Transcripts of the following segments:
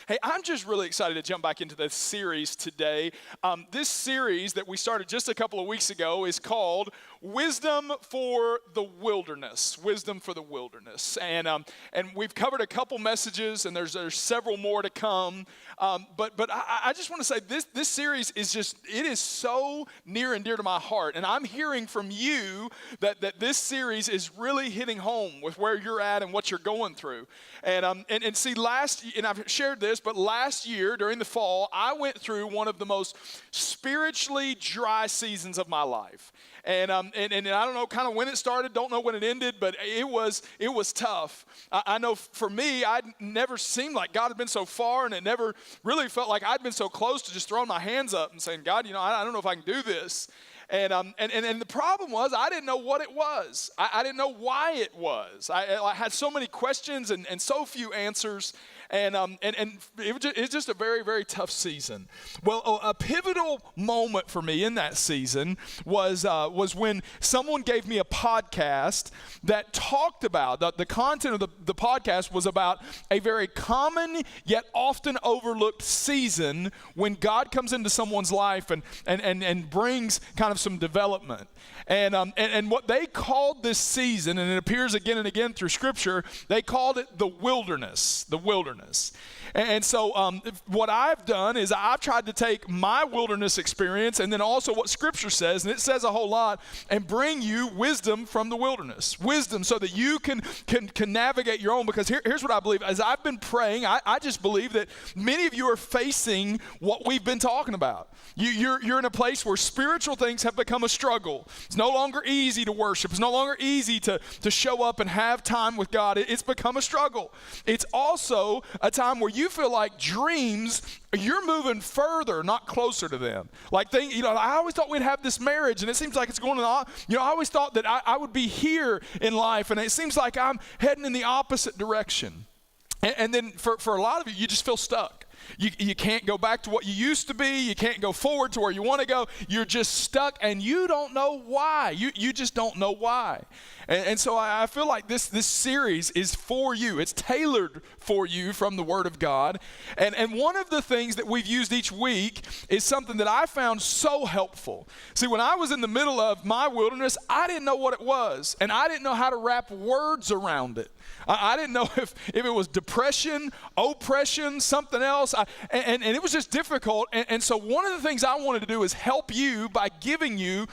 Hey, I'm just really excited to jump back into this series today. This series that we started just a couple of weeks ago is called Wisdom for the Wilderness. Wisdom for the Wilderness. And we've covered a couple messages, and there's several more to come. But I just want to say this series is it is so near and dear to my heart. And I'm hearing from you that this series is really hitting home with where you're at and what you're going through. And see, and I've shared this, but last year during the fall, I went through one of the most spiritually dry seasons of my life. And I don't know kind of when it started, don't know when it ended, but it was tough. I know for me, I'd never seemed like God had been so far, and it never really felt like I'd been so close to just throwing my hands up and saying, God, I don't know if I can do this. And the problem was I didn't know what it was. I didn't know why it was. I had so many questions and so few answers. And it's just a very, very tough season. Well, a pivotal moment for me in that season was when someone gave me a podcast that talked about, the content of the podcast was about a very common yet often overlooked season when God comes into someone's life and brings kind of some development. And what they called this season, and it appears again and again through Scripture, they called it the wilderness. And so what I've done is I've tried to take my wilderness experience and then also what Scripture says, and it says a whole lot, and bring you wisdom from the wilderness. Wisdom so that you can navigate your own. Because here's what I believe. As I've been praying, I just believe that many of you are facing what we've been talking about. You're in a place where spiritual things have become a struggle. It's no longer easy to worship. It's no longer easy to show up and have time with God. It's become a struggle. It's also a time where you feel like dreams, you're moving further, not closer to them. Like I always thought we'd have this marriage, and it seems like it's going on. I always thought that I would be here in life, and it seems like I'm heading in the opposite direction. And then for a lot of you just feel stuck. You can't go back to what you used to be. You can't go forward to where you want to go. You're just stuck, and you don't know why. You just don't know why. And so I feel like this series is for you. It's tailored for you from the Word of God. And one of the things that we've used each week is something that I found so helpful. See, when I was in the middle of my wilderness, I didn't know what it was, and I didn't know how to wrap words around it. I didn't know if it was depression, oppression, something else, and it was just difficult. And so one of the things I wanted to do is help you by giving you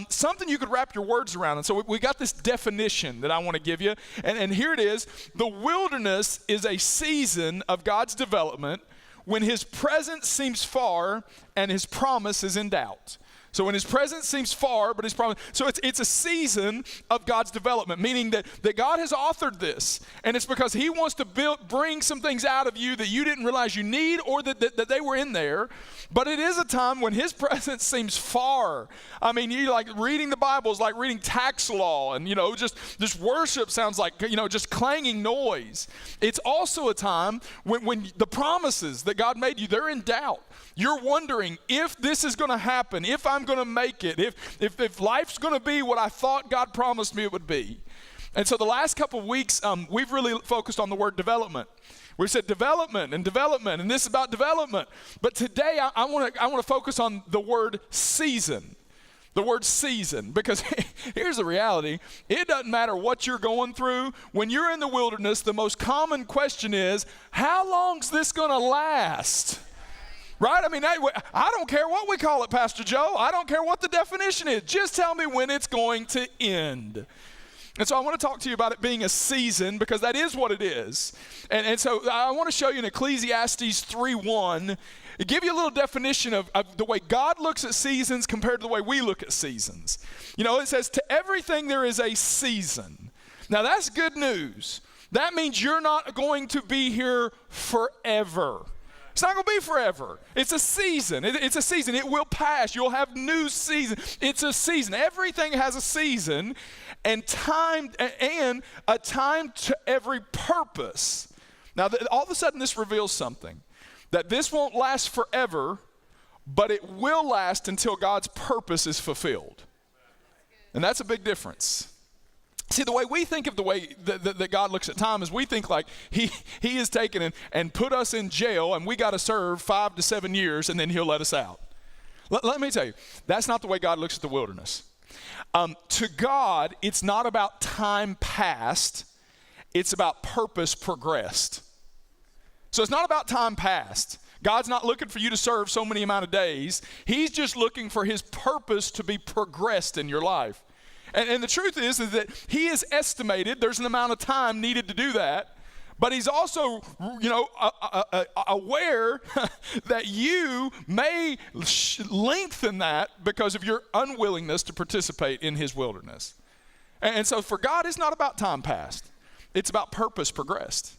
something you could wrap your words around. And so we got this definition that I want to give you, and here it is. The wilderness is a season of God's development when His presence seems far and His promise is in doubt. So when His presence seems far, but His promise. So it's a season of God's development, meaning that God has authored this. And it's because He wants to bring some things out of you that you didn't realize you need or that they were in there. But it is a time when His presence seems far. I mean, you like reading the Bible is like reading tax law, and just worship sounds like just clanging noise. It's also a time when the promises that God made you, they're in doubt. You're wondering if this is going to happen, if I'm going to make it, if life's going to be what I thought God promised me it would be. And so the last couple of weeks, we've really focused on the word development. We said development, and this is about development. But today I want to focus on the word season. The word season, because here's the reality. It doesn't matter what you're going through. When you're in the wilderness, the most common question is, how long's this going to last? Right? I mean, I don't care what we call it, Pastor Joe. I don't care what the definition is. Just tell me when it's going to end. And so I want to talk to you about it being a season, because that is what it is. And so I want to show you in Ecclesiastes 3:1, give you a little definition of the way God looks at seasons compared to the way we look at seasons. It says, to everything there is a season. Now that's good news. That means you're not going to be here forever. It's not going to be forever. It's a season. It's a season. It will pass. You'll have new season. It's a season. Everything has a season and a time to every purpose. Now, all of a sudden, this reveals something. That this won't last forever, but it will last until God's purpose is fulfilled. And that's a big difference. See, the way we think of the way that God looks at time is we think like he is taken and put us in jail and we got to serve 5 to 7 years and then he'll let us out. Let me tell you, that's not the way God looks at the wilderness. To God, it's not about time past, it's about purpose progressed. So it's not about time past. God's not looking for you to serve so many amount of days. He's just looking for his purpose to be progressed in your life. And the truth is that he has estimated there's an amount of time needed to do that, but he's also, aware that you may lengthen that because of your unwillingness to participate in his wilderness. And so for God, it's not about time past. It's about purpose progressed.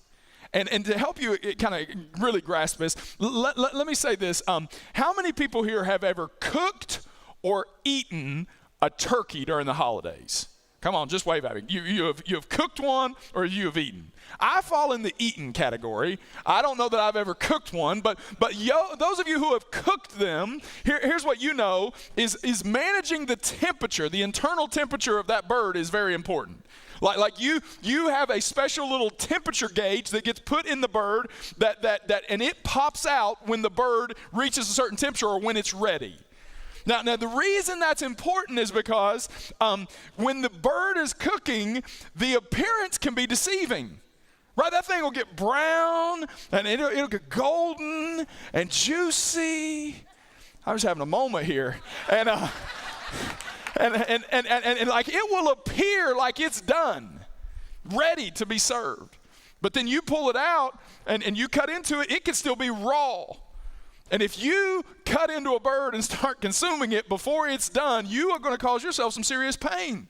And to help you kind of really grasp this, let me say this. How many people here have ever cooked or eaten a turkey during the holidays? Come on, just wave at me. You have cooked one or you have eaten. I fall in the eaten category. I don't know that I've ever cooked one, but those of you who have cooked them, here's what you know is managing the temperature, the internal temperature of that bird is very important. Like you have a special little temperature gauge that gets put in the bird that and it pops out when the bird reaches a certain temperature or when it's ready. Now the reason that's important is because when the bird is cooking, the appearance can be deceiving. Right? That thing will get brown and it'll get golden and juicy. I was having a moment here. And like it will appear like it's done, ready to be served. But then you pull it out and you cut into it, it can still be raw. And if you cut into a bird and start consuming it before it's done, you are going to cause yourself some serious pain.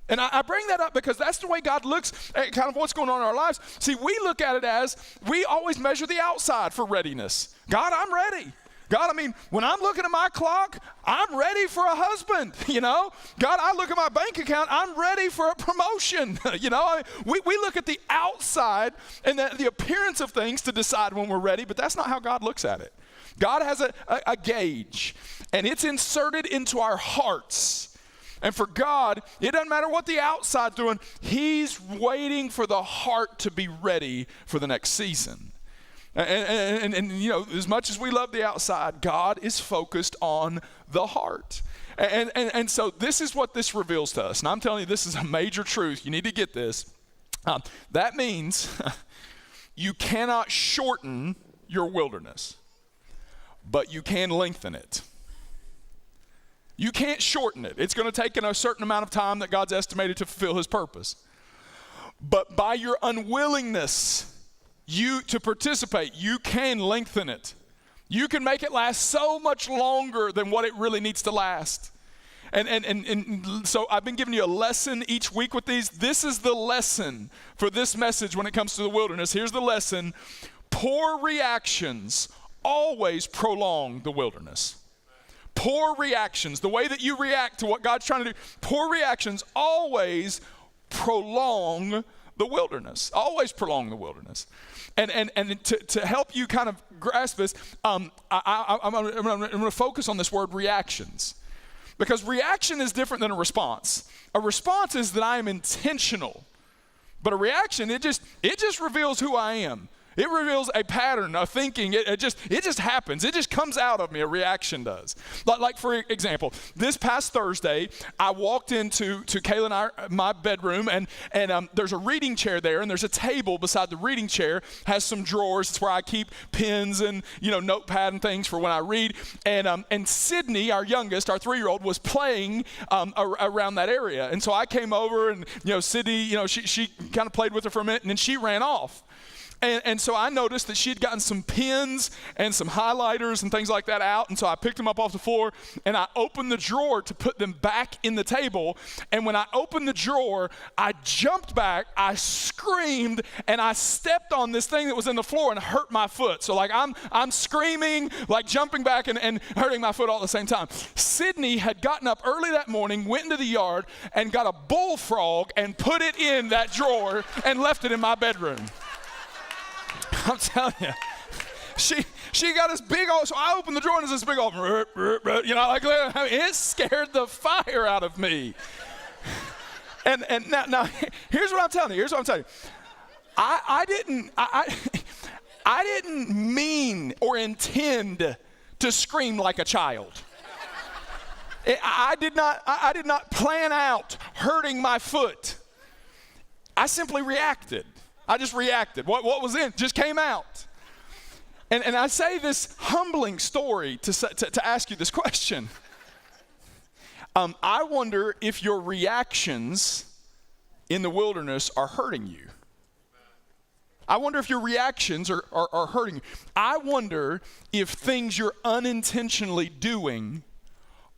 And I bring that up because that's the way God looks at kind of what's going on in our lives. See, we look at it as we always measure the outside for readiness. God, I'm ready. God, I mean, when I'm looking at my clock, I'm ready for a husband, God, I look at my bank account, I'm ready for a promotion, we look at the outside and the appearance of things to decide when we're ready, but that's not how God looks at it. God has a gauge, and it's inserted into our hearts. And for God, it doesn't matter what the outside's doing. He's waiting for the heart to be ready for the next season. And as much as we love the outside, God is focused on the heart. And so this is what this reveals to us. And I'm telling you, this is a major truth. You need to get this. That means you cannot shorten your wilderness, but you can lengthen it. You can't shorten it. It's going to take a certain amount of time that God's estimated to fulfill his purpose. But by your unwillingness to participate, you can lengthen it. You can make it last so much longer than what it really needs to last. And so I've been giving you a lesson each week with these. This is the lesson for this message when it comes to the wilderness. Here's the lesson. Poor reactions always prolong the wilderness. Poor reactions, the way that you react to what God's trying to do, poor reactions always prolong the wilderness, always prolong the wilderness. And to help you kind of grasp this, I'm going to focus on this word reactions, because reaction is different than a response. A response is that I am intentional, but a reaction, it just reveals who I am. It reveals a pattern of thinking. It just happens. It just comes out of me. A reaction does. Like for example, this past Thursday, I walked into Kayla and my bedroom, and there's a reading chair there, and there's a table beside the reading chair, has some drawers. It's where I keep pens and notepad and things for when I read. And Sydney, our youngest, our 3-year-old, was playing around that area. And so I came over, and Sydney, she kind of played with her for a minute, and then she ran off. And so I noticed that she had gotten some pens and some highlighters and things like that out. And so I picked them up off the floor and I opened the drawer to put them back in the table. And when I opened the drawer, I jumped back, I screamed, and I stepped on this thing that was in the floor and hurt my foot. So like I'm screaming, like jumping back and hurting my foot all at the same time. Sydney had gotten up early that morning, went into the yard and got a bullfrog and put it in that drawer and left it in my bedroom. I'm telling you, she got this big old, so I opened the drawer and there's this big old, it scared the fire out of me. And now here's what I'm telling you. I didn't mean or intend to scream like a child. I did not plan out hurting my foot. I simply reacted. I just reacted. What was in just came out. And I say this humbling story to ask you this question. I wonder if your reactions in the wilderness are hurting you. I wonder if your reactions are hurting you. I wonder if things you're unintentionally doing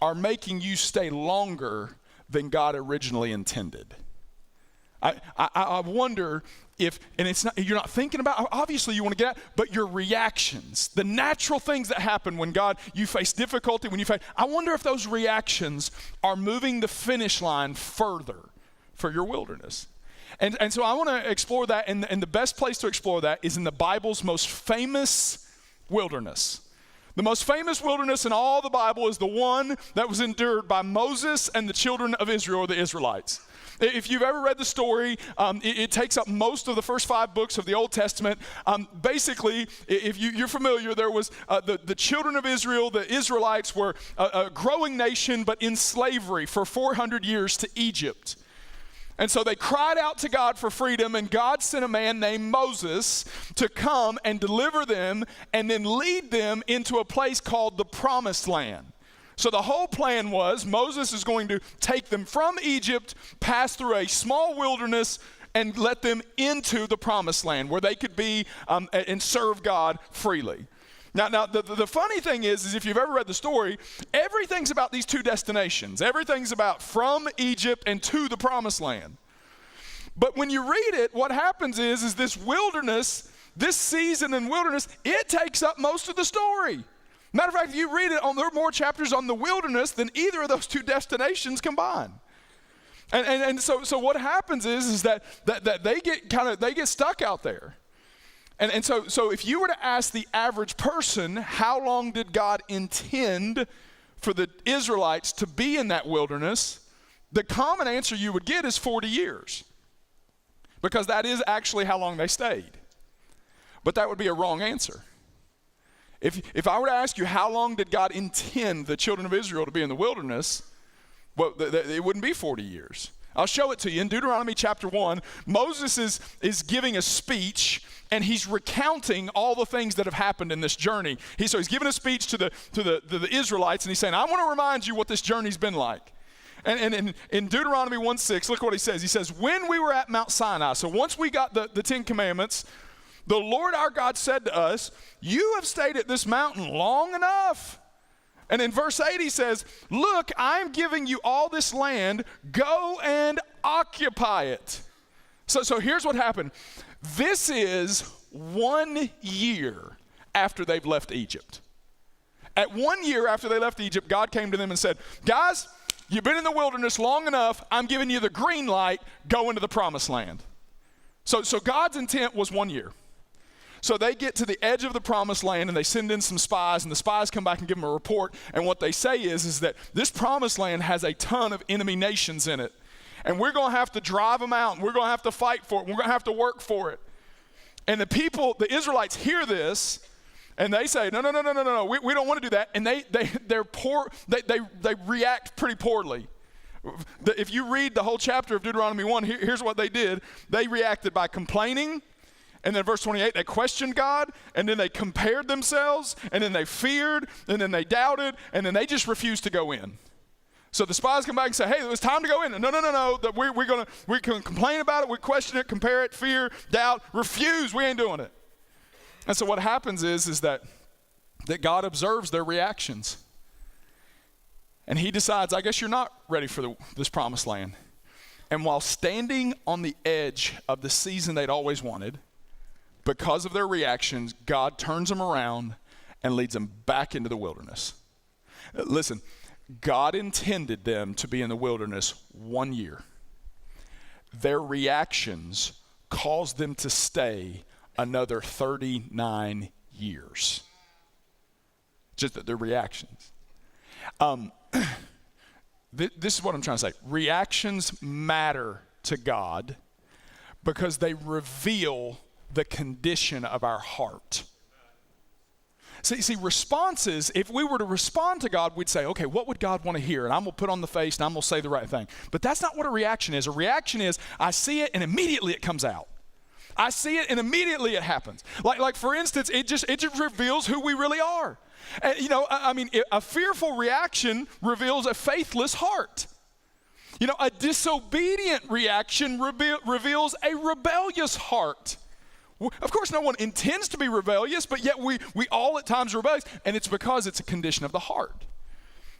are making you stay longer than God originally intended. I wonder if, and it's not, you're not thinking about, obviously you want to get out, but your reactions, the natural things that happen when you face difficulty, I wonder if those reactions are moving the finish line further for your wilderness. And so I want to explore that, and the best place to explore that is in the Bible's most famous wilderness. The most famous wilderness in all the Bible is the one that was endured by Moses and the children of Israel, or the Israelites. If you've ever read the story, it takes up most of the first 5 books of the Old Testament. Basically, if you're familiar, there was the children of Israel, the Israelites were a growing nation, but in slavery for 400 years to Egypt. And so they cried out to God for freedom, and God sent a man named Moses to come and deliver them and then lead them into a place called the Promised Land. So the whole plan was Moses is going to take them from Egypt, pass through a small wilderness, and let them into the Promised Land where they could be and serve God freely. Now the funny thing is if you've ever read the story, everything's about these 2 destinations. Everything's about from Egypt and to the Promised Land. But when you read it, what happens is this wilderness, this season in wilderness, it takes up most of the story. Matter of fact, if you read it, there are more chapters on the wilderness than either of those 2 destinations combined. And so what happens is that they get stuck out there. And so if you were to ask the average person, how long did God intend for the Israelites to be in that wilderness, the common answer you would get is 40 years. Because that is actually how long they stayed. But that would be a wrong answer. If I were to ask you how long did God intend the children of Israel to be in the wilderness, well, it wouldn't be 40 years. I'll show it to you. In Deuteronomy chapter 1, Moses is giving a speech, and he's recounting all the things that have happened in this journey. So he's giving a speech to the Israelites, and he's saying, I want to remind you what this journey's been like. And in Deuteronomy 1:6, look what he says. He says, when we were at Mount Sinai, so once we got the 10 Commandments, the Lord our God said to us, you have stayed at this mountain long enough. And in verse 8 he says, look, I'm giving you all this land, go and occupy it. So here's what happened. This is 1 year after they've left Egypt. At 1 year after they left Egypt, God came to them and said, guys, you've been in the wilderness long enough, I'm giving you the green light, go into the Promised Land. So God's intent was 1 year. So they get to the edge of the Promised Land, and they send in some spies, and the spies come back and give them a report. And what they say is that this Promised Land has a ton of enemy nations in it. And we're going to have to drive them out, and we're going to have to fight for it. We're going to have to work for it. And the Israelites hear this, and they say, no, we don't want to do that. And they're poor. They react pretty poorly. If you read the whole chapter of Deuteronomy 1, here's what they did. They reacted by complaining. And then verse 28, they questioned God, and then they compared themselves, and then they feared, and then they doubted, and then they just refused to go in. So the spies come back and say, hey, it was time to go in. No, that we can complain about it, we question it, compare it, fear, doubt, refuse, we ain't doing it. And so what happens is that God observes their reactions. And he decides, I guess you're not ready for this Promised Land. And while standing on the edge of the season they'd always wanted, because of their reactions, God turns them around and leads them back into the wilderness. Listen, God intended them to be in the wilderness 1 year. Their reactions caused them to stay another 39 years. Just their reactions. this is what I'm trying to say. Reactions matter to God because they reveal the condition of our heart. See, responses, if we were to respond to God, we'd say, okay, what would God want to hear? And I'm going to put on the face and I'm going to say the right thing. But that's not what a reaction is. A reaction is, I see it and immediately it comes out. I see it and immediately it happens. Like for instance, it just reveals who we really are. And, a fearful reaction reveals a faithless heart. A disobedient reaction reveals a rebellious heart. Of course, no one intends to be rebellious, but yet we all at times are rebellious, and it's because it's a condition of the heart.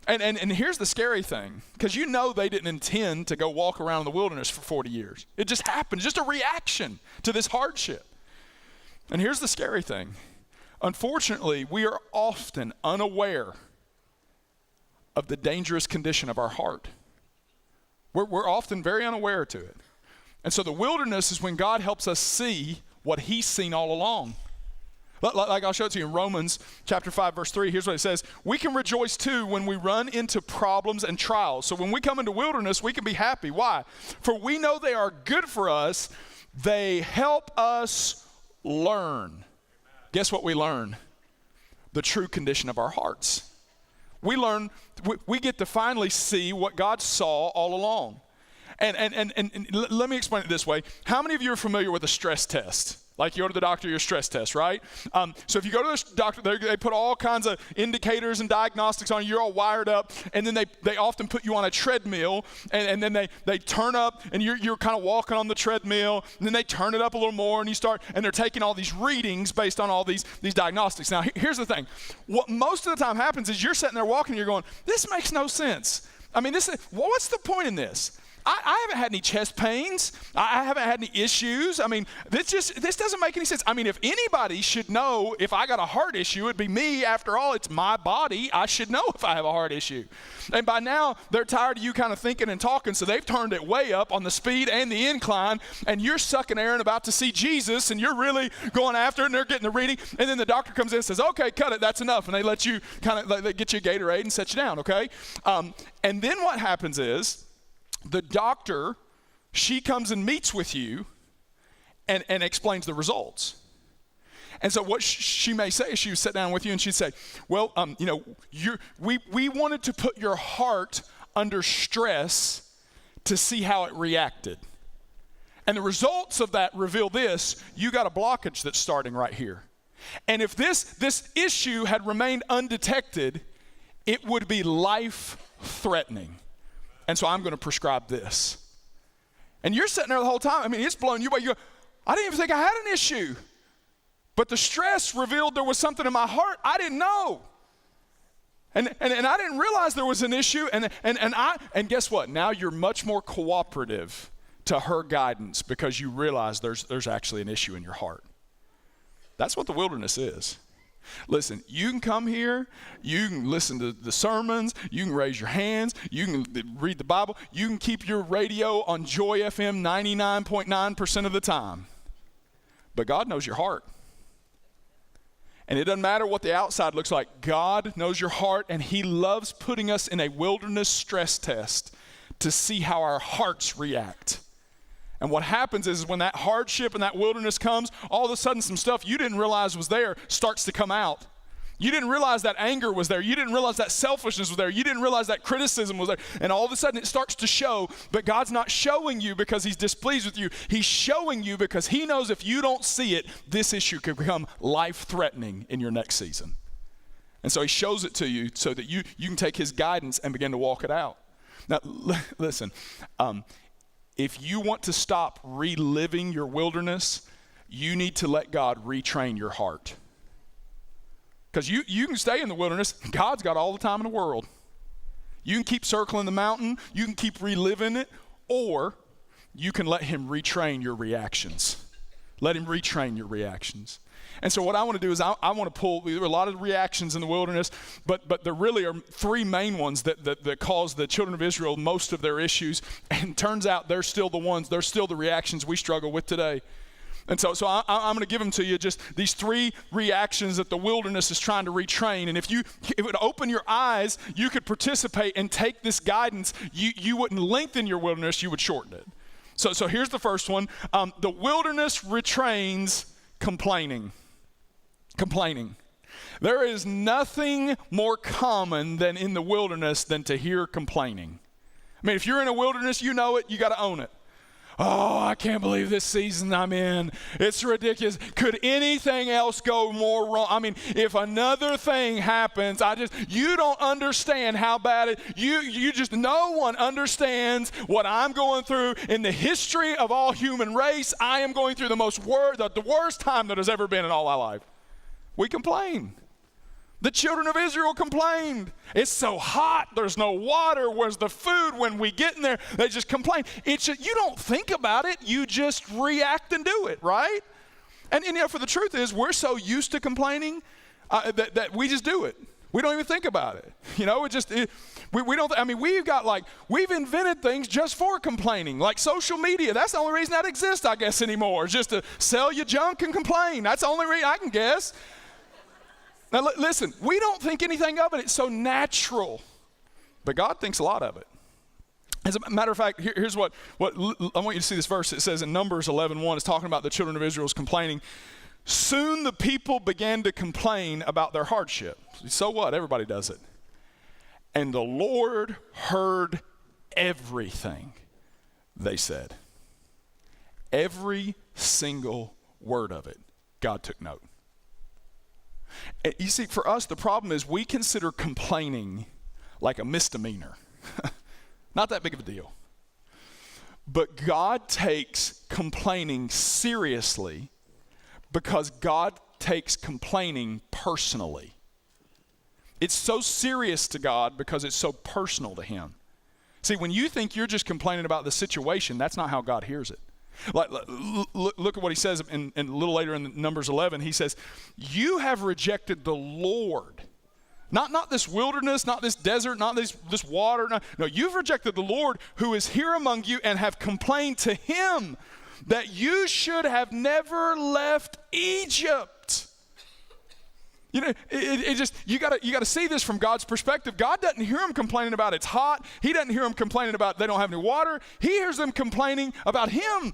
And here's the scary thing, because they didn't intend to go walk around in the wilderness for 40 years. It just happened, just a reaction to this hardship. And here's the scary thing. Unfortunately, we are often unaware of the dangerous condition of our heart. We're often very unaware to it. And so the wilderness is when God helps us see what he's seen all along. Like I'll show it to you in Romans chapter 5, verse 3. Here's what it says. We can rejoice too when we run into problems and trials. So when we come into wilderness, we can be happy. Why? For we know they are good for us. They help us learn. Guess what we learn? The true condition of our hearts. We get to finally see what God saw all along. And let me explain it this way. How many of you are familiar with a stress test? Like you go to the doctor, your stress test, right? So if you go to the doctor, they put all kinds of indicators and diagnostics on you. You're all wired up. And then they often put you on a treadmill. And then they turn up and you're kind of walking on the treadmill. And then they turn it up a little more and and they're taking all these readings based on all these diagnostics. Now, here's the thing. What most of the time happens is you're sitting there walking and you're going, this makes no sense. What's the point in this? I haven't had any chest pains. I haven't had any issues. This doesn't make any sense. If anybody should know if I got a heart issue, it'd be me. After all, it's my body. I should know if I have a heart issue. And by now, they're tired of you kind of thinking and talking, so they've turned it way up on the speed and the incline, and you're sucking air and about to see Jesus, and you're really going after it, and they're getting the reading, and then the doctor comes in and says, okay, cut it, that's enough, and they let you they get you a Gatorade and set you down, okay? And then what happens is, the doctor, she comes and meets with you and explains the results. And so what she may say is she would sit down with you and she'd say, well, we wanted to put your heart under stress to see how it reacted. And the results of that reveal this: you got a blockage that's starting right here. And if this issue had remained undetected, it would be life-threatening. And so I'm going to prescribe this. And you're sitting there the whole time. It's blowing you away. You go, I didn't even think I had an issue. But the stress revealed there was something in my heart I didn't know. And I didn't realize there was an issue. And guess what? Now you're much more cooperative to her guidance because you realize there's actually an issue in your heart. That's what the wilderness is. Listen, you can come here, you can listen to the sermons, you can raise your hands, you can read the Bible, you can keep your radio on Joy FM 99.9% of the time. But God knows your heart. And it doesn't matter what the outside looks like. God knows your heart, and he loves putting us in a wilderness stress test to see how our hearts react. And what happens is when that hardship and that wilderness comes, all of a sudden some stuff you didn't realize was there starts to come out. You didn't realize that anger was there. You didn't realize that selfishness was there. You didn't realize that criticism was there. And all of a sudden it starts to show, but God's not showing you because he's displeased with you. He's showing you because he knows if you don't see it, this issue could become life-threatening in your next season. And so he shows it to you so that you can take his guidance and begin to walk it out. Now, listen, if you want to stop reliving your wilderness, you need to let God retrain your heart. Because you can stay in the wilderness. God's got all the time in the world. You can keep circling the mountain. You can keep reliving it. Or you can let him retrain your reactions. Let him retrain your reactions. And so what I want to do is I want to pull, there are a lot of reactions in the wilderness, but there really are three main ones that cause the children of Israel most of their issues. And turns out they're still the reactions we struggle with today. And so I'm going to give them to you, just these 3 reactions that the wilderness is trying to retrain. And if it would open your eyes, you could participate and take this guidance. You wouldn't lengthen your wilderness, you would shorten it. So here's the first one. The wilderness retrains complaining. Complaining. There is nothing more common than in the wilderness than to hear complaining. I mean, if you're in a wilderness, you know it, you got to own it. Oh, I can't believe this season I'm in. It's ridiculous. Could anything else go more wrong? I mean, if another thing happens, you don't understand how bad it, no one understands what I'm going through in the history of all human race. I am going through the worst time that has ever been in all my life. We complain. The children of Israel complained. It's so hot. There's no water. Where's the food? When we get in there, they just complain. You don't think about it. You just react and do it, right? And for the truth is, we're so used to complaining that we just do it. We don't even think about it. We don't. I mean, we've invented things just for complaining, like social media. That's the only reason that exists, I guess, anymore. Is just to sell you junk and complain. That's the only reason I can guess. Now, listen, we don't think anything of it. It's so natural. But God thinks a lot of it. As a matter of fact, here's what I want you to see this verse. It says in Numbers 11:1, it's talking about the children of Israel's complaining. Soon the people began to complain about their hardship. So what? Everybody does it. And the Lord heard everything they said. Every single word of it, God took note. You see, for us, the problem is we consider complaining like a misdemeanor. Not that big of a deal. But God takes complaining seriously because God takes complaining personally. It's so serious to God because it's so personal to him. See, when you think you're just complaining about the situation, that's not how God hears it. Look at what he says in a little later in Numbers 11. He says, you have rejected the Lord. Not this wilderness, not this desert, not this water. No, you've rejected the Lord who is here among you and have complained to him that you should have never left Egypt. You got to see this from God's perspective. God doesn't hear them complaining about it's hot. He doesn't hear them complaining about they don't have any water. He hears them complaining about him.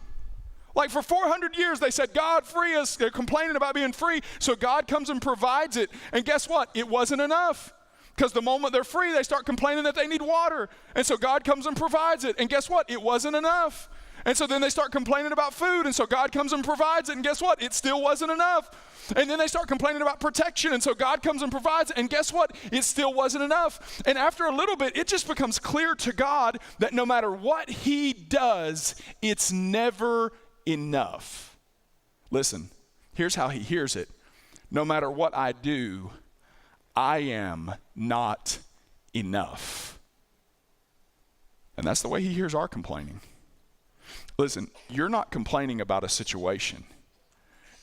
Like for 400 years, they said, God, free us. They're complaining about being free. So God comes and provides it. And guess what? It wasn't enough. Because the moment they're free, they start complaining that they need water. And so God comes and provides it. And guess what? It wasn't enough. And so then they start complaining about food. And so God comes and provides it. And guess what? It still wasn't enough. And then they start complaining about protection. And so God comes and provides it. And guess what? It still wasn't enough. And after a little bit, it just becomes clear to God that no matter what he does, it's never enough. Listen, here's how he hears it. No matter what I do, I am not enough. And that's the way he hears our complaining. Listen, you're not complaining about a situation.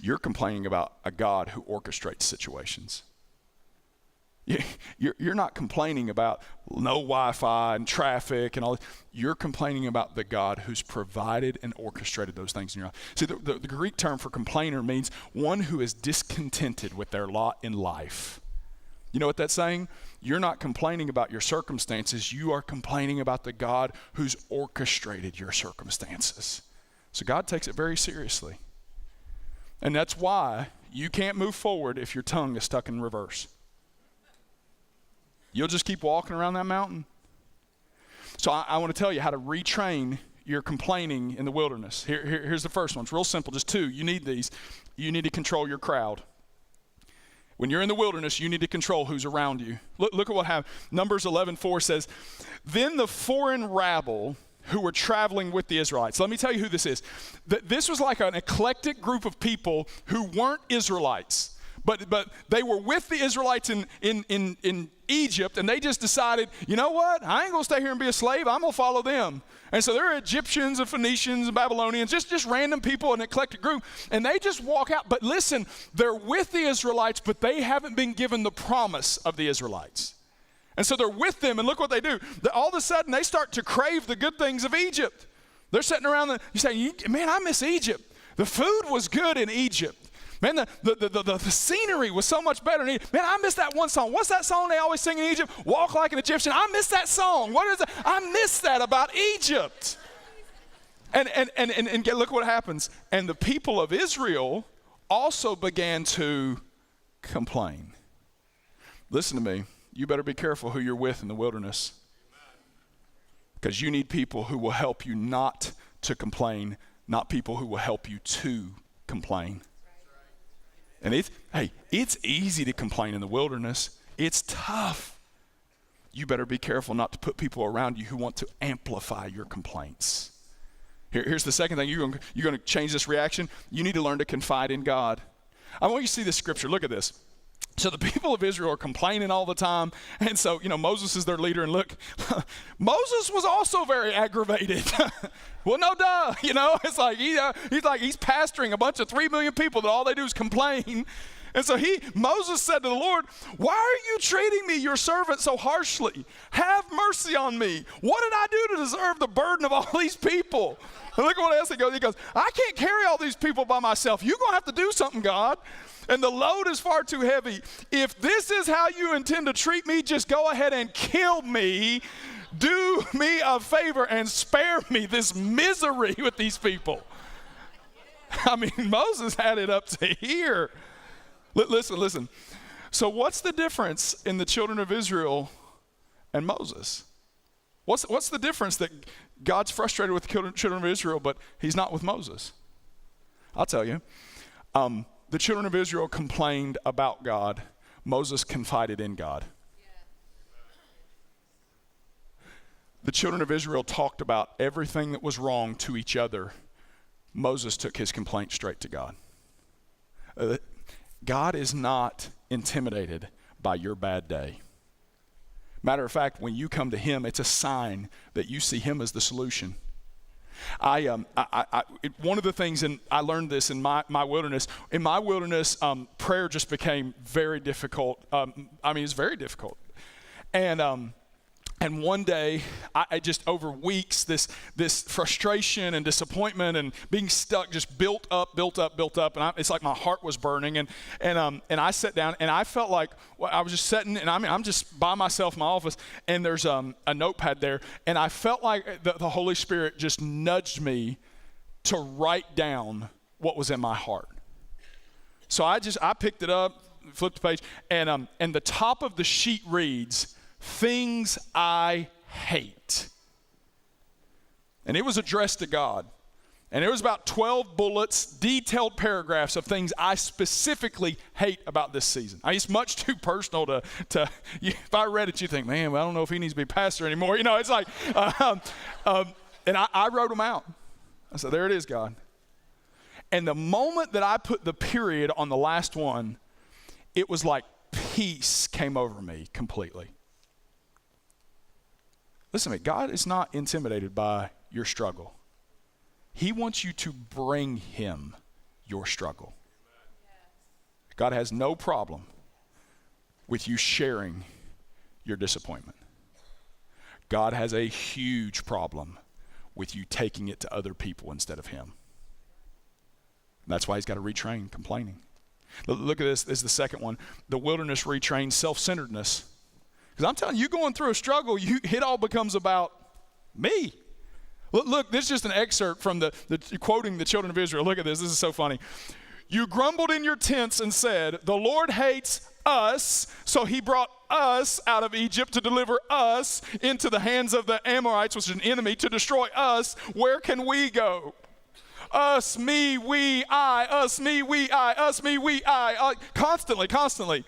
You're complaining about a God who orchestrates situations. You're not complaining about no Wi-Fi and traffic and all this. You're complaining about the God who's provided and orchestrated those things in your life. See, the Greek term for complainer means one who is discontented with their lot in life. You know what that's saying? You're not complaining about your circumstances. You are complaining about the God who's orchestrated your circumstances. So God takes it very seriously. And that's why you can't move forward if your tongue is stuck in reverse. You'll just keep walking around that mountain. So I want to tell you how to retrain your complaining in the wilderness. Here's the first one. It's real simple, just 2. You need these. You need to control your crowd. When you're in the wilderness, you need to control who's around you. Look at what happened. Numbers 11:4 says, then the foreign rabble who were traveling with the Israelites. Let me tell you who this is. This was like an eclectic group of people who weren't Israelites. But they were with the Israelites in Egypt, and they just decided, you know what? I ain't going to stay here and be a slave. I'm going to follow them. And so there are Egyptians and Phoenicians and Babylonians, just random people, an eclectic group, and they just walk out. But listen, they're with the Israelites, but they haven't been given the promise of the Israelites. And so they're with them, and look what they do. All of a sudden, they start to crave the good things of Egypt. They're sitting around, you say, man, I miss Egypt. The food was good in Egypt. Man, the scenery was so much better in Egypt. Man, I miss that one song. What's that song they always sing in Egypt? Walk like an Egyptian. I miss that song. What is it? I miss that about Egypt. And look what happens. And the people of Israel also began to complain. Listen to me. You better be careful who you're with in the wilderness. Because you need people who will help you not to complain, not people who will help you to complain. And it's easy to complain in the wilderness. It's tough. You better be careful not to put people around you who want to amplify your complaints. Here's the second thing. You're going to change this reaction. You need to learn to confide in God. I want you to see this scripture. Look at this. So the people of Israel are complaining all the time. And so, Moses is their leader. And look, Moses was also very aggravated. Well, no duh. It's like he's pastoring a bunch of 3 million people that all they do is complain. And so Moses said to the Lord, why are you treating me, your servant, so harshly? Have mercy on me. What did I do to deserve the burden of all these people? And look at what else he goes. He goes, I can't carry all these people by myself. You're going to have to do something, God. And the load is far too heavy. If this is how you intend to treat me, just go ahead and kill me. Do me a favor and spare me this misery with these people. I mean, Moses had it up to here. Listen. So what's the difference in the children of Israel and Moses? What's the difference that God's frustrated with the children of Israel, but he's not with Moses? I'll tell you. The children of Israel complained about God. Moses confided in God. The children of Israel talked about everything that was wrong to each other. Moses took his complaint straight to God. God is not intimidated by your bad day. Matter of fact, when you come to him, it's a sign that you see him as the solution. One of the things, and I learned this in my wilderness. In my wilderness, prayer just became very difficult. It's very difficult. And one day, I just over weeks, this frustration and disappointment and being stuck just built up. And it's like my heart was burning. And I sat down and I felt like I was just sitting, and I'm just by myself in my office, and there's a notepad there. And I felt like the Holy Spirit just nudged me to write down what was in my heart. So I picked it up, flipped the page, and the top of the sheet reads, things I hate. And it was addressed to God. And it was about 12 bullets, detailed paragraphs of things I specifically hate about this season. It's much too personal to if I read it, you think, man, well, I don't know if he needs to be pastor anymore. It's like, and I wrote them out. I said, there it is, God. And the moment that I put the period on the last one, it was like peace came over me completely. Listen to me, God is not intimidated by your struggle. He wants you to bring him your struggle. God has no problem with you sharing your disappointment. God has a huge problem with you taking it to other people instead of him. And that's why he's got to retrain complaining. Look at this. This is the second one. The wilderness retrains self-centeredness. Because I'm telling you, going through a struggle, it all becomes about me. Look, this is just an excerpt from the quoting the children of Israel. Look at this. This is so funny. You grumbled in your tents and said, the Lord hates us, so he brought us out of Egypt to deliver us into the hands of the Amorites, which is an enemy, to destroy us. Where can we go? Us, me, we, I. Us, me, we, I. Us, me, we, I. Constantly.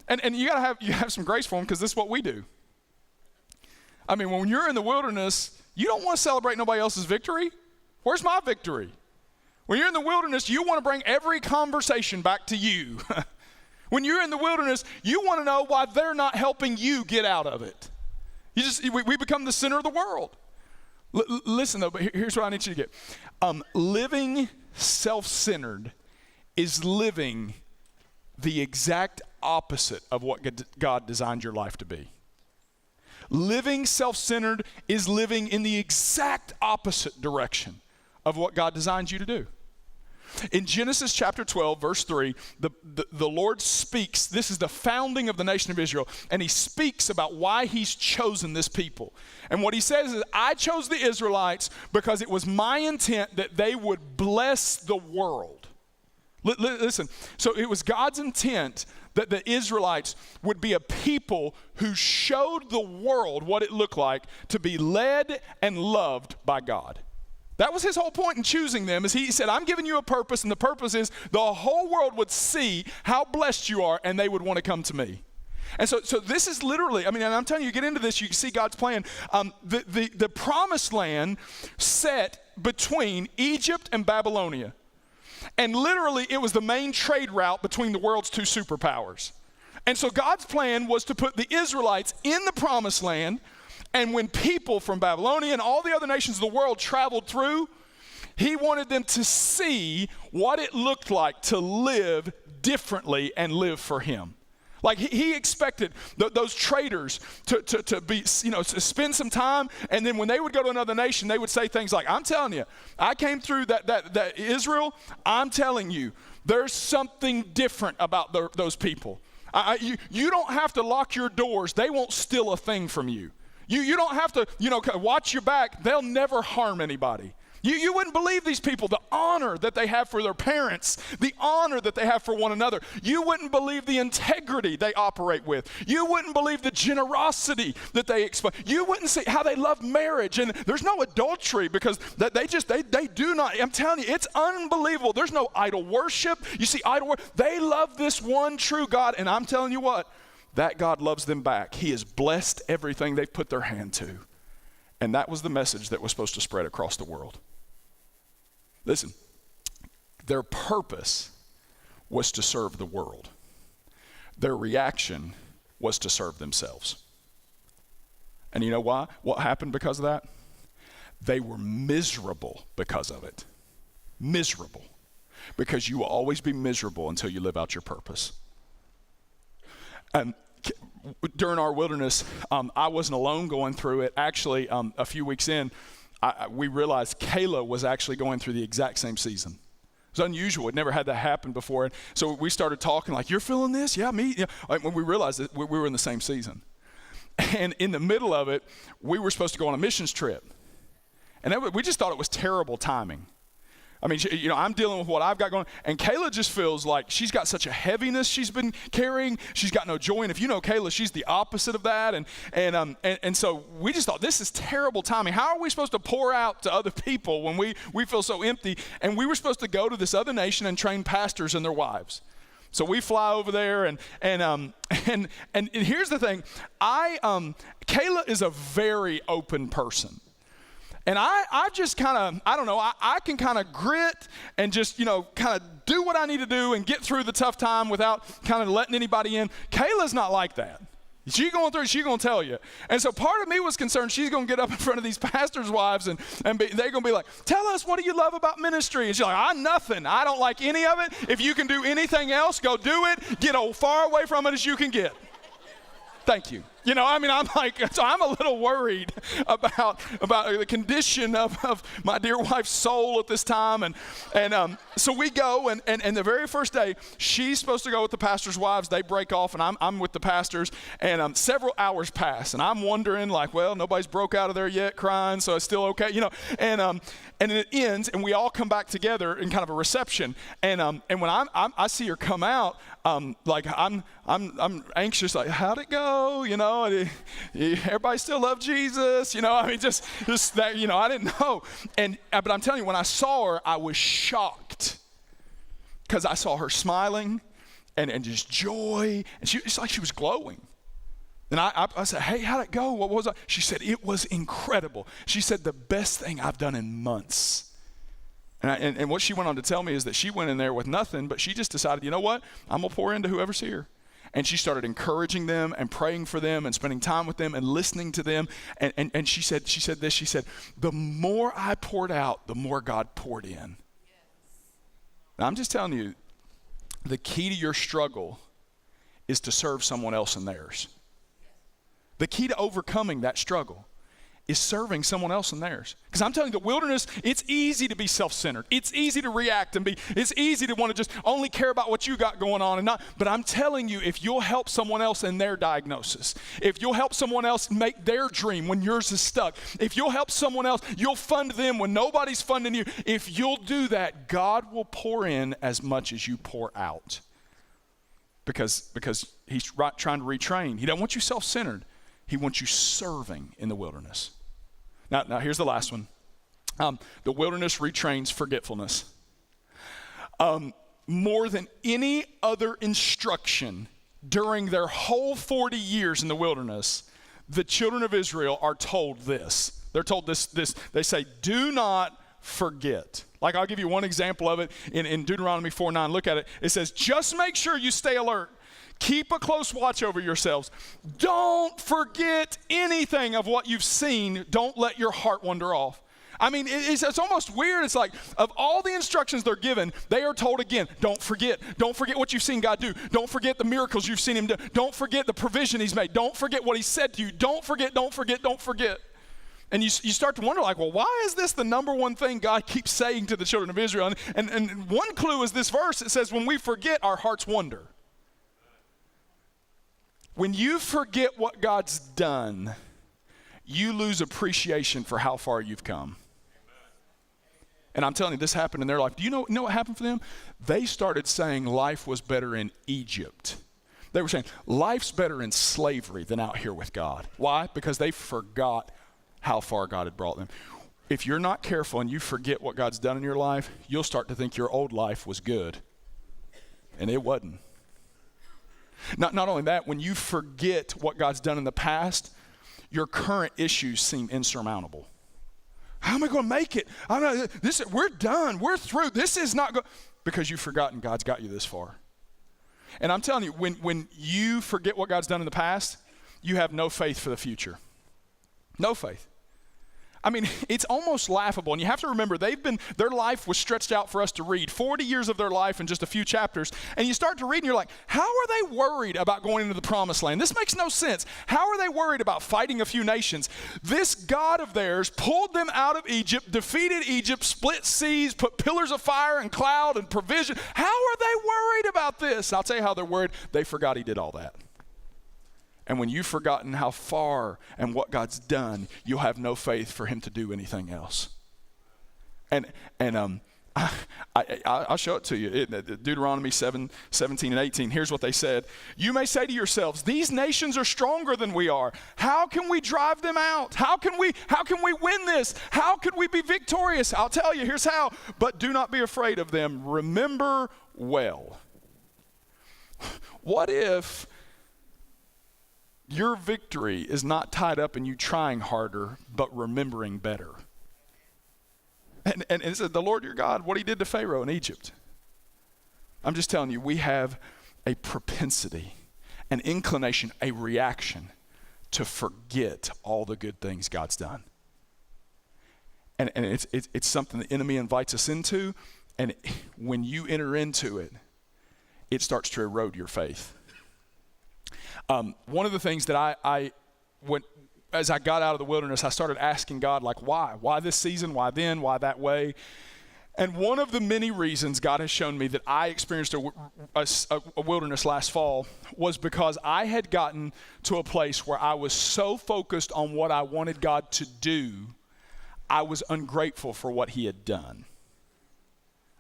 And you have some grace for them, because this is what we do. I mean, when you're in the wilderness, you don't want to celebrate nobody else's victory. Where's my victory? When you're in the wilderness, you want to bring every conversation back to you. When you're in the wilderness, you want to know why they're not helping you get out of it. We become the center of the world. Listen though, but here's what I need you to get. Living self-centered is living the exact opposite of what God designed your life to be. Living self-centered is living in the exact opposite direction of what God designed you to do. In Genesis chapter 12, verse 3, the Lord speaks. This is the founding of the nation of Israel, and he speaks about why he's chosen this people. And what he says is, I chose the Israelites because it was my intent that they would bless the world. Listen, so it was God's intent that the Israelites would be a people who showed the world what it looked like to be led and loved by God. That was his whole point in choosing them, is he said, I'm giving you a purpose, and the purpose is the whole world would see how blessed you are, and they would want to come to me. And so this is literally, I mean, and I'm telling you, get into this, you can see God's plan. The promised land set between Egypt and Babylonia. And literally, it was the main trade route between the world's two superpowers. And so God's plan was to put the Israelites in the promised land. And when people from Babylonia and all the other nations of the world traveled through, he wanted them to see what it looked like to live differently and live for him. Like he expected those traders to be, to spend some time, and then when they would go to another nation, they would say things like, I'm telling you, I came through that Israel, I'm telling you, there's something different about those people. You don't have to lock your doors. They won't steal a thing from you. You don't have to, watch your back. They'll never harm anybody. You wouldn't believe these people, the honor that they have for their parents, the honor that they have for one another. You wouldn't believe the integrity they operate with. You wouldn't believe the generosity that they explain. You wouldn't see how they love marriage. And there's no adultery because they do not. I'm telling you, it's unbelievable. There's no idol worship. You see idol worship. They love this one true God. And I'm telling you what, that God loves them back. He has blessed everything they've put their hand to. And that was the message that was supposed to spread across the world. Listen, their purpose was to serve the world. Their reaction was to serve themselves. And you know why? What happened because of that? They were miserable because of it. Miserable. Because you will always be miserable until you live out your purpose. And during our wilderness, I wasn't alone going through it. Actually, a few weeks in, we realized Kayla was actually going through the exact same season. It was unusual. It never had that happen before. And so we started talking like, you're feeling this? Yeah, me. Yeah. When we realized that we were in the same season. And in the middle of it, we were supposed to go on a missions trip. And we just thought it was terrible timing. I mean, I'm dealing with what I've got going, and Kayla just feels like she's got such a heaviness she's been carrying. She's got no joy, and if you know Kayla, she's the opposite of that. And so we just thought, this is terrible timing. How are we supposed to pour out to other people when we feel so empty? And we were supposed to go to this other nation and train pastors and their wives. So we fly over there, and here's the thing, Kayla is a very open person. And I just kind of, I don't know, I can kind of grit and just, kind of do what I need to do and get through the tough time without kind of letting anybody in. Kayla's not like that. She's going through, she's going to tell you. And so part of me was concerned she's going to get up in front of these pastors' wives and they're going to be like, tell us, what do you love about ministry? And she's like, nothing. I don't like any of it. If you can do anything else, go do it. Get as far away from it as you can get. Thank you. I'm like, so I'm a little worried about the condition of my dear wife's soul at this time. And so we go, and the very first day, she's supposed to go with the pastor's wives. They break off, and I'm with the pastors. And several hours pass, and I'm wondering, like, well, nobody's broke out of there yet crying, so it's still okay, And it ends, and we all come back together in kind of a reception. And when I see her come out, like I'm anxious, like, how'd it go? Everybody still love Jesus, just that, I didn't know. But I'm telling you, when I saw her, I was shocked because I saw her smiling and just joy, and it's like she was glowing. And I said, hey, how'd it go? What was it? She said, it was incredible. She said, the best thing I've done in months. And what she went on to tell me is that she went in there with nothing, but she just decided, you know what? I'm going to pour into whoever's here. And she started encouraging them and praying for them and spending time with them and listening to them. And she said this, she said, the more I poured out, the more God poured in. Yes. Now, I'm just telling you, the key to your struggle is to serve someone else in theirs. The key to overcoming that struggle is serving someone else in theirs. Because I'm telling you, the wilderness, it's easy to be self-centered. It's easy to react it's easy to want to just only care about what you got going on and not. But I'm telling you, if you'll help someone else in their diagnosis, if you'll help someone else make their dream when yours is stuck, if you'll help someone else, you'll fund them when nobody's funding you. If you'll do that, God will pour in as much as you pour out. Because he's trying to retrain. He doesn't want you self-centered. He wants you serving in the wilderness. Now here's the last one. The wilderness retrains forgetfulness. More than any other instruction during their whole 40 years in the wilderness, the children of Israel are told this. They're told this. They say, do not forget. Like, I'll give you one example of it in Deuteronomy 4:9. Look at it. It says, just make sure you stay alert. Keep a close watch over yourselves. Don't forget anything of what you've seen. Don't let your heart wander off. I mean, it's almost weird. It's like, of all the instructions they're given, they are told again, don't forget. Don't forget what you've seen God do. Don't forget the miracles you've seen him do. Don't forget the provision he's made. Don't forget what he said to you. Don't forget, don't forget, don't forget. And you start to wonder, like, well, why is this the number one thing God keeps saying to the children of Israel? And one clue is this verse. It says, when we forget, our hearts wander. When you forget what God's done, you lose appreciation for how far you've come. And I'm telling you, this happened in their life. Do you know what happened for them? They started saying life was better in Egypt. They were saying life's better in slavery than out here with God. Why? Because they forgot how far God had brought them. If you're not careful and you forget what God's done in your life, you'll start to think your old life was good. And it wasn't. Not only that, when you forget what God's done in the past, your current issues seem insurmountable. How am I going to make it? We're done. We're through. This is not going, because you've forgotten God's got you this far. And I'm telling you, when you forget what God's done in the past, you have no faith for the future. No faith. I mean, it's almost laughable. And you have to remember, their life was stretched out for us to read. 40 years of their life in just a few chapters. And you start to read and you're like, how are they worried about going into the promised land? This makes no sense. How are they worried about fighting a few nations? This God of theirs pulled them out of Egypt, defeated Egypt, split seas, put pillars of fire and cloud and provision. How are they worried about this? I'll tell you how they're worried. They forgot he did all that. And when you've forgotten how far and what God's done, you'll have no faith for him to do anything else. And I'll show it to you. Deuteronomy 7:17 and 18. Here's what they said. You may say to yourselves, these nations are stronger than we are. How can we drive them out? How can we win this? How could we be victorious? I'll tell you, here's how. But do not be afraid of them. Remember well. What if your victory is not tied up in you trying harder, but remembering better? And it said, the Lord your God, what he did to Pharaoh in Egypt. I'm just telling you, we have a propensity, an inclination, a reaction to forget all the good things God's done. And it's something the enemy invites us into, and when you enter into it, it starts to erode your faith. One of the things that I went, as I got out of the wilderness, I started asking God, like, why? Why this season? Why then? Why that way? And one of the many reasons God has shown me that I experienced a wilderness last fall was because I had gotten to a place where I was so focused on what I wanted God to do, I was ungrateful for what he had done.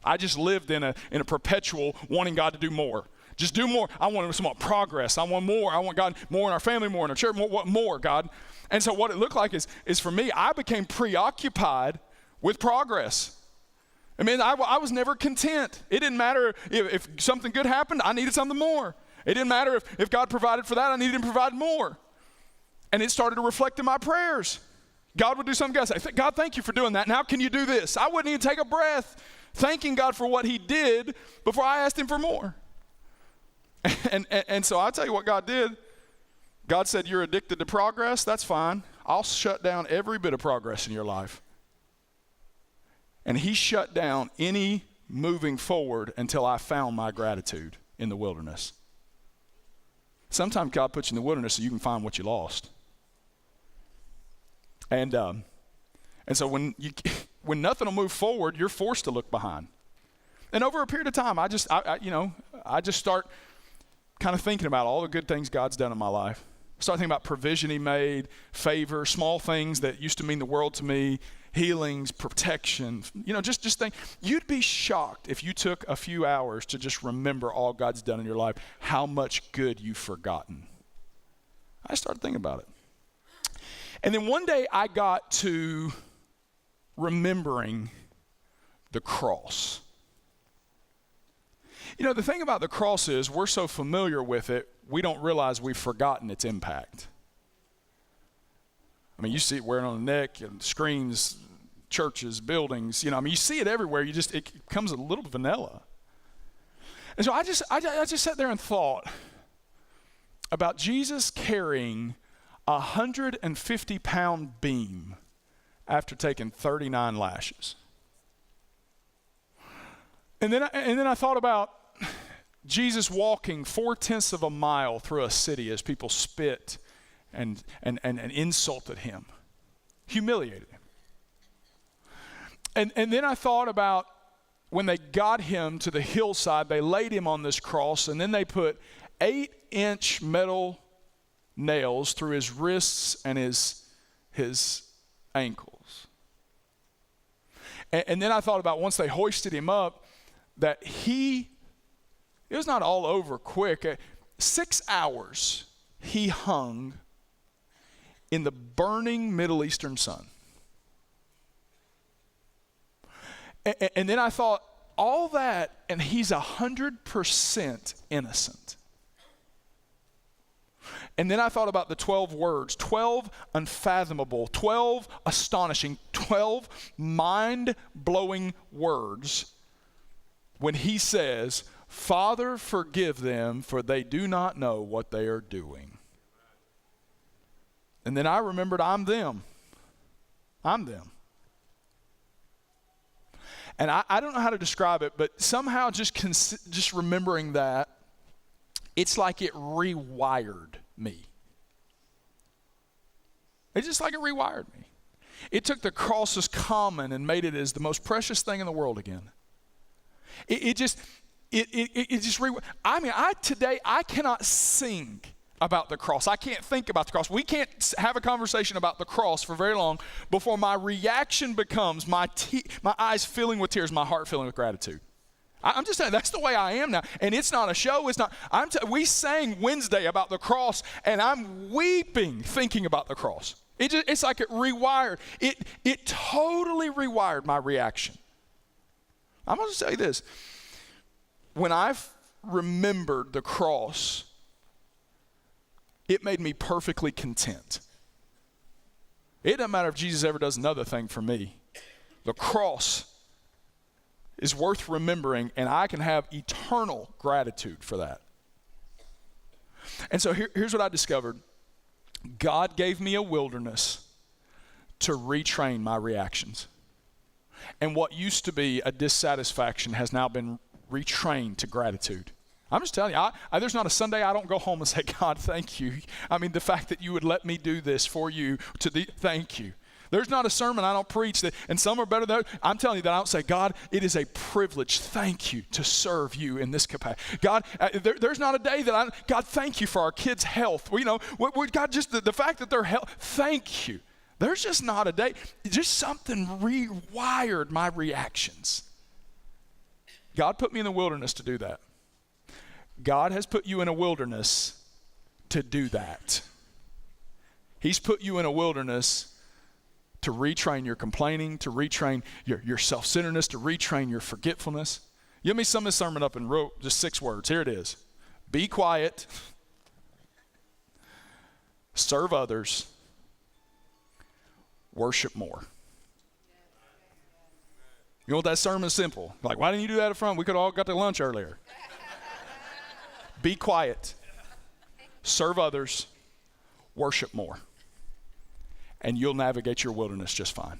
I just lived in a perpetual wanting God to do more. Just do more. I want some more progress. I want more. I want God more in our family, more in our church, more, God. And so what it looked like is for me, I became preoccupied with progress. I mean, I was never content. It didn't matter if something good happened, I needed something more. It didn't matter if God provided for that, I needed him to provide more. And it started to reflect in my prayers. God would do something, God would say, God, thank you for doing that. Now can you do this? I wouldn't even take a breath thanking God for what he did before I asked him for more. And so I'll tell you what God did. God said, you're addicted to progress? That's fine. I'll shut down every bit of progress in your life. And he shut down any moving forward until I found my gratitude in the wilderness. Sometimes God puts you in the wilderness so you can find what you lost. And so when nothing will move forward, you're forced to look behind. And over a period of time, I just start kind of thinking about all the good things God's done in my life. Start thinking about provision he made, favor, small things that used to mean the world to me, healings, protection. Just think. You'd be shocked if you took a few hours to just remember all God's done in your life, how much good you've forgotten. I started thinking about it. And then one day I got to remembering the cross. The thing about the cross is we're so familiar with it, we don't realize we've forgotten its impact. I mean, you see it wearing on the neck and screens, churches, buildings, you see it everywhere. It becomes a little vanilla. And so I just sat there and thought about Jesus carrying a 150-pound beam after taking 39 lashes. And then I thought about Jesus walking 4/10 of a mile through a city as people spit and insulted him, humiliated him. And then I thought about when they got him to the hillside, they laid him on this cross, and then they put 8-inch metal nails through his wrists and his ankles. And then I thought about once they hoisted him up, that it was not all over quick. 6 hours he hung in the burning Middle Eastern sun. And then I thought, all that, and he's 100% innocent. And then I thought about the 12 words, 12 unfathomable, 12 astonishing, 12 mind-blowing words when he says, Father, forgive them, for they do not know what they are doing. And then I remembered, I'm them. I'm them. And I don't know how to describe it, but somehow just remembering that, it's like it rewired me. It's just like it rewired me. It took the cross as common and made it as the most precious thing in the world again. Today I cannot sing about the cross. I can't think about the cross. We can't have a conversation about the cross for very long before my reaction becomes my eyes filling with tears, my heart filling with gratitude. I'm just saying, that's the way I am now. And it's not a show. It's not. We sang Wednesday about the cross, and I'm weeping thinking about the cross. It's like it rewired. It totally rewired my reaction. I'm going to say this. When I've remembered the cross, it made me perfectly content. It doesn't matter if Jesus ever does another thing for me. The cross is worth remembering, and I can have eternal gratitude for that. And so here's what I discovered. God gave me a wilderness to retrain my reactions. And what used to be a dissatisfaction has now been retrained to gratitude. I'm just telling you, there's not a Sunday I don't go home and say, God, thank you. I mean, the fact that you would let me do this for you, thank you. There's not a sermon I don't preach that, and some are better than others. I'm telling you that I don't say, God, it is a privilege. Thank you to serve you in this capacity. God, there's not a day that God, thank you for our kids' health. God, just the fact that they're healthy, thank you. There's just not a day. Just something rewired my reactions. God put me in the wilderness to do that. God has put you in a wilderness to do that. He's put you in a wilderness to retrain your complaining, to retrain your self-centeredness, to retrain your forgetfulness. You let me sum this sermon up and wrote just 6 words. Here it is. Be quiet. Serve others. Worship more. You know what, that sermon's simple. Like, why didn't you do that up front? We could have all got to lunch earlier. Be quiet. Serve others. Worship more. And you'll navigate your wilderness just fine.